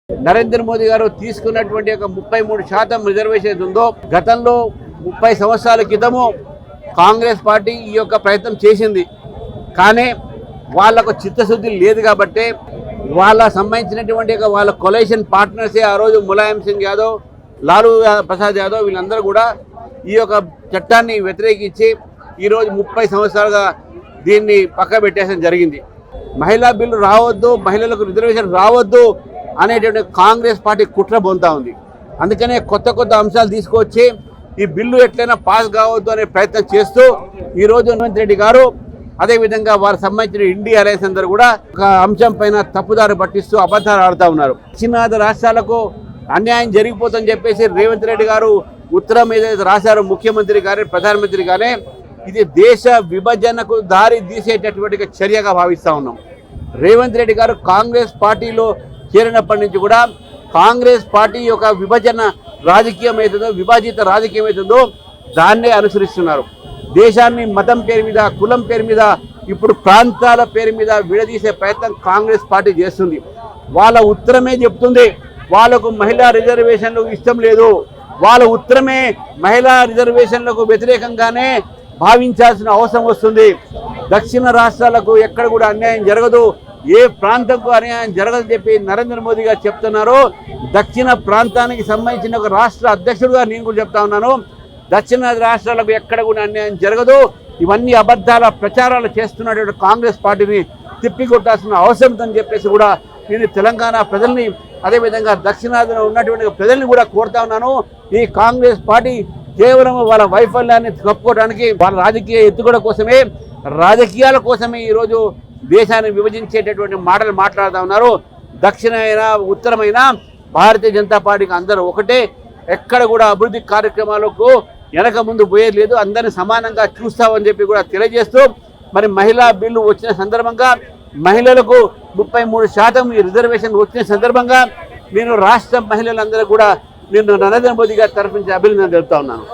నరేంద్ర మోదీ గారు తీసుకున్నటువంటి 33% రిజర్వేషన్ ఉందో గతంలో 30 సంవత్సరాల క్రితము కాంగ్రెస్ పార్టీ ఈ యొక్క ప్రయత్నం చేసింది. కానీ వాళ్ళకు చిత్తశుద్ధి లేదు కాబట్టి వాళ్ళ సంబంధించినటువంటి వాళ్ళ కొలేషన్ పార్ట్నర్సే ఆ రోజు ములాయం సింగ్ యాదవ్, లాలూ ప్రసాద్ యాదవ్ వీళ్ళందరూ కూడా ఈ యొక్క చట్టాన్ని వ్యతిరేకించి ఈరోజు 30 సంవత్సరాలుగా దీన్ని పక్క పెట్టేయడం జరిగింది. మహిళా బిల్లు రావద్దు, మహిళలకు రిజర్వేషన్ రావద్దు అనేటువంటి కాంగ్రెస్ పార్టీ కుట్ర పొందుతా ఉంది. అందుకనే కొత్త అంశాలు తీసుకొచ్చి ఈ బిల్లు ఎట్లయినా పాస్ కావద్దు అనే ప్రయత్నం చేస్తూ ఈరోజు రేవంత్ రెడ్డి గారు అదేవిధంగా వారికి సంబంధించిన ఇండియా అలయన్స్ అందరూ కూడా ఒక అంశం పైన తప్పుదారి పట్టిస్తూ అబద్ధాలు ఆడుతూ ఉన్నారు. దక్షిణాది రాష్ట్రాలకు అన్యాయం జరిగిపోతుందని చెప్పేసి రేవంత్ రెడ్డి గారు ఉత్తరం ఏదైతే రాశారో ముఖ్యమంత్రి గారే ప్రధానమంత్రి గారే ఇది దేశ విభజనకు దారి తీసేటటువంటి చర్యగా భావిస్తూ ఉన్నాం. రేవంత్ రెడ్డి గారు కాంగ్రెస్ పార్టీలో చేరినప్పటి నుంచి కూడా కాంగ్రెస్ పార్టీ యొక్క విభజన రాజకీయం అవుతుందో విభజిత రాజకీయం అవుతుందో దాన్నే అనుసరిస్తున్నారు. దేశాన్ని మతం పేరు మీద కులం పేరు మీద ఇప్పుడు ప్రాంతాల పేరు మీద విడదీసే ప్రయత్నం కాంగ్రెస్ పార్టీ చేస్తుంది. వాళ్ళ ఉత్తరమే చెప్తుంది వాళ్ళకు మహిళా రిజర్వేషన్లు ఇష్టం లేదు, వాళ్ళ ఉత్తరమే మహిళా రిజర్వేషన్లకు వ్యతిరేకంగానే భావించాల్సిన అవసరం వస్తుంది. దక్షిణ రాష్ట్రాలకు ఎక్కడ కూడా అన్యాయం జరగదు, ఏ ప్రాంతంకు అన్యాయం జరగదని చెప్పి నరేంద్ర మోదీ గారు చెప్తున్నారు. దక్షిణ ప్రాంతానికి సంబంధించిన ఒక రాష్ట్ర అధ్యక్షుడిగా నేను కూడా చెప్తా ఉన్నాను, దక్షిణ రాష్ట్రాలకు ఎక్కడ కూడా అన్యాయం జరగదు. ఇవన్నీ అబద్ధాల ప్రచారాలు చేస్తున్నటువంటి కాంగ్రెస్ పార్టీని తిప్పికొట్టాల్సిన అవసరం ఉందని చెప్పేసి కూడా నేను తెలంగాణ ప్రజల్ని అదేవిధంగా దక్షిణాదిలో ఉన్నటువంటి ప్రజల్ని కూడా కోరుతా ఉన్నాను. ఈ కాంగ్రెస్ పార్టీ కేవలం వాళ్ళ వైఫల్యాన్ని కప్పుకోవడానికి వాళ్ళ రాజకీయ ఎత్తుగడ కోసమే రాజకీయాల కోసమే ఈరోజు దేశాన్ని విభజించేటటువంటి మాటలు మాట్లాడుతూ ఉన్నారు. దక్షిణమైనా ఉత్తరమైనా భారతీయ జనతా పార్టీకి అందరూ ఒకటే, ఎక్కడ కూడా అభివృద్ధి కార్యక్రమాలకు వెనక ముందు పోయేది లేదు, అందరినీ సమానంగా చూస్తామని చెప్పి కూడా తెలియజేస్తూ మరి మహిళా బిల్లు వచ్చిన సందర్భంగా మహిళలకు 33% రిజర్వేషన్ వచ్చిన సందర్భంగా నేను రాష్ట్ర మహిళలందరూ కూడా నేను నరేంద్ర మోదీ గారి తరఫు నుంచి అభినందన తెలుపుతా ఉన్నాను.